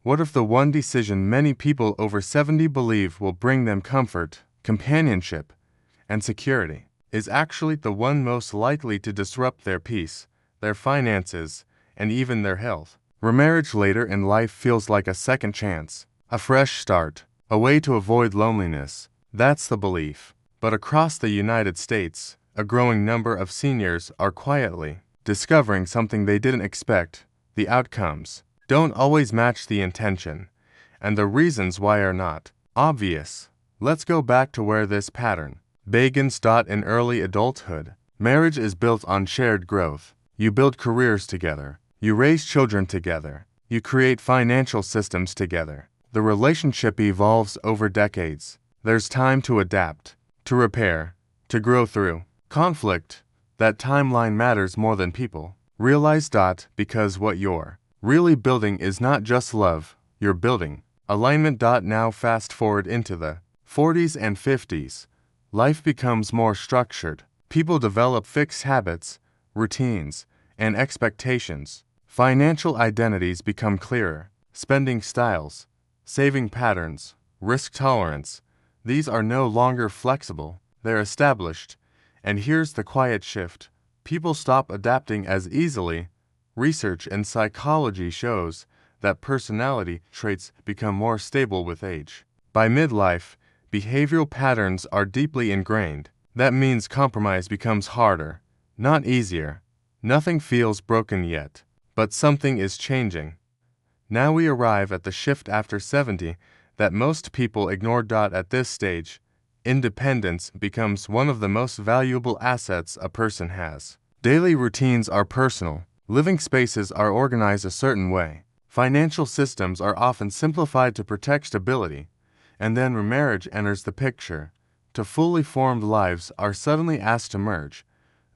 What if the one decision many people over 70 believe will bring them comfort, companionship, and security is actually the one most likely to disrupt their peace, their finances, and even their health? Remarriage later in life feels like a second chance, a fresh start, a way to avoid loneliness. That's the belief. But across the United States, a growing number of seniors are quietly discovering something they didn't expect. The outcomes don't always match the intention, and the reasons why are not obvious. Let's go back to where this pattern begins. In early adulthood, marriage is built on shared growth. You build careers together. You raise children together. You create financial systems together. The relationship evolves over decades. There's time to adapt, to repair, to grow through conflict. That timeline matters more than people realize. Because what you're really building is not just love, you're building alignment. Now fast forward into the 40s and 50s. Life becomes more structured. People develop fixed habits, routines, and expectations. Financial identities become clearer. Spending styles, saving patterns, risk tolerance, these are no longer flexible, they're established. And here's the quiet shift. People stop adapting as easily. Research in psychology shows that personality traits become more stable with age. By midlife, behavioral patterns are deeply ingrained. That means compromise becomes harder, not easier. Nothing feels broken yet, but something is changing. Now we arrive at the shift after 70 that most people ignore. At this stage, independence becomes one of the most valuable assets a person has. Daily routines are personal. Living spaces are organized a certain way. Financial systems are often simplified to protect stability. And then remarriage enters the picture. Two fully formed lives are suddenly asked to merge.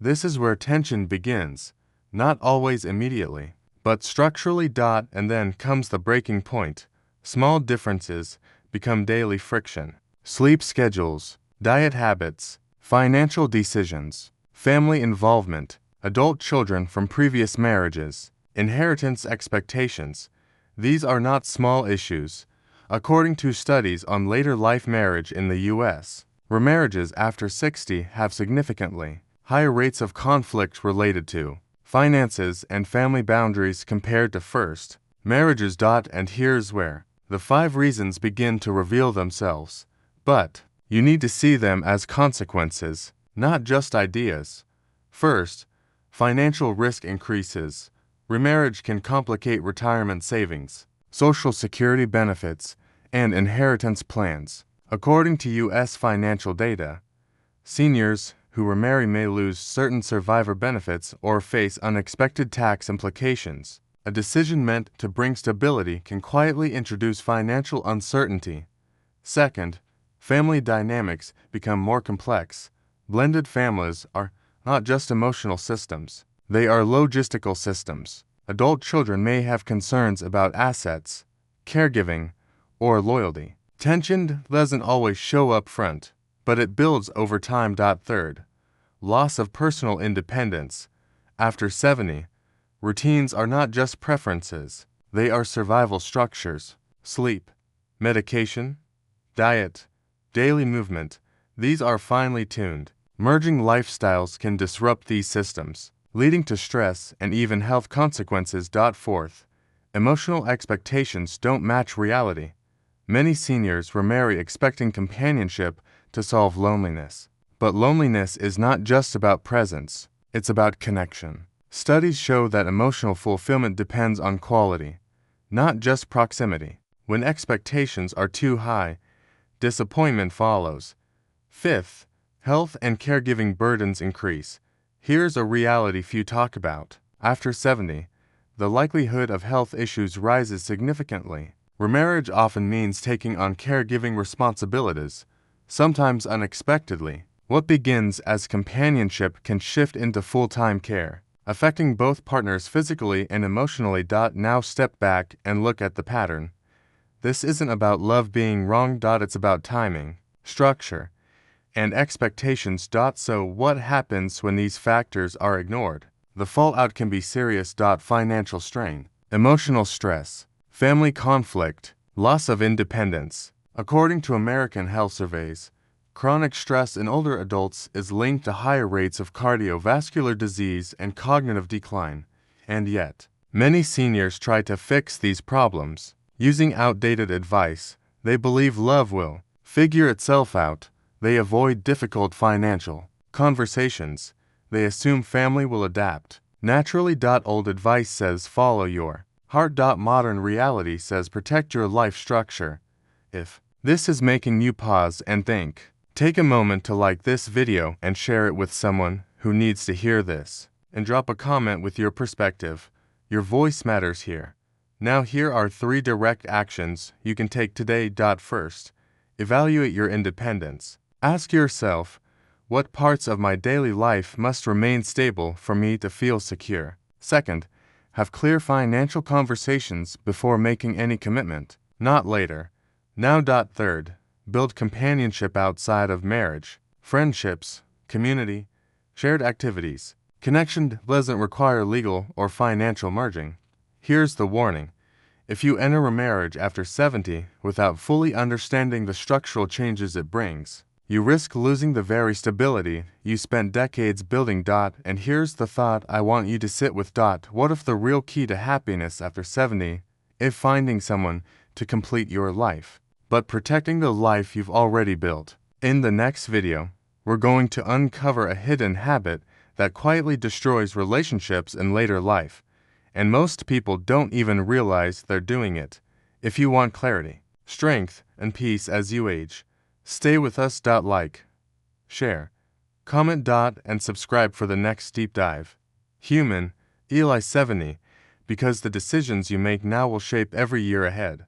This is where tension begins, not always immediately, but structurally. And then comes the breaking point. Small differences become daily friction. Sleep schedules, diet habits, financial decisions, family involvement, adult children from previous marriages, inheritance expectations. These are not small issues. According to studies on later life marriage in the U.S., remarriages after 60 have significantly higher rates of conflict related to finances and family boundaries compared to first marriages. And here's where the 5 reasons begin to reveal themselves. But you need to see them as consequences, not just ideas. First, financial risk increases. Remarriage can complicate retirement savings, Social Security benefits, and inheritance plans. According to U.S. financial data, seniors who remarry may lose certain survivor benefits or face unexpected tax implications. A decision meant to bring stability can quietly introduce financial uncertainty. Second, family dynamics become more complex. Blended families are not just emotional systems, they are logistical systems. Adult children may have concerns about assets, caregiving, or loyalty. Tension doesn't always show up front, but it builds over time. Third, loss of personal independence. After 70, routines are not just preferences, they are survival structures. Sleep, medication, diet, daily movement, these are finely tuned. Merging lifestyles can disrupt these systems, leading to stress and even health consequences. Fourth, emotional expectations don't match reality. Many seniors remarry expecting companionship to solve loneliness. But loneliness is not just about presence, it's about connection. Studies show that emotional fulfillment depends on quality, not just proximity. When expectations are too high, disappointment follows. Fifth, health and caregiving burdens increase. Here's a reality few talk about. After 70, the likelihood of health issues rises significantly. Remarriage often means taking on caregiving responsibilities, sometimes unexpectedly. What begins as companionship can shift into full-time care, affecting both partners physically and emotionally. Now step back and look at the pattern. This isn't about love being wrong. It's about timing, structure, and expectations. So what happens when these factors are ignored? The fallout can be serious. Financial strain, emotional stress, Family conflict, loss of independence. According to American health surveys, chronic stress in older adults is linked to higher rates of cardiovascular disease and cognitive decline. And yet, many seniors try to fix these problems. Using outdated advice, they believe love will figure itself out. They avoid difficult financial conversations. They assume family will adapt naturally. Old advice says follow your heart. Modern reality says protect your life structure. If this is making you pause and think, take a moment to like this video and share it with someone who needs to hear this. And drop a comment with your perspective. Your voice matters here. Now here are 3 direct actions you can take today. First, evaluate your independence. Ask yourself, what parts of my daily life must remain stable for me to feel secure? Second, have clear financial conversations before making any commitment, not later. Now. Third, build companionship outside of marriage, friendships, community, shared activities. Connection doesn't require legal or financial merging. Here's the warning. If you enter a marriage after 70 without fully understanding the structural changes it brings, you risk losing the very stability you spent decades building. And here's the thought I want you to sit with. What if the real key to happiness after 70 is finding someone to complete your life, but protecting the life you've already built? In the next video, we're going to uncover a hidden habit that quietly destroys relationships in later life, and most people don't even realize they're doing it. If you want clarity, strength, and peace as you age, stay with us. Like, share, comment. And subscribe for the next deep dive. Human, Eli 70, because the decisions you make now will shape every year ahead.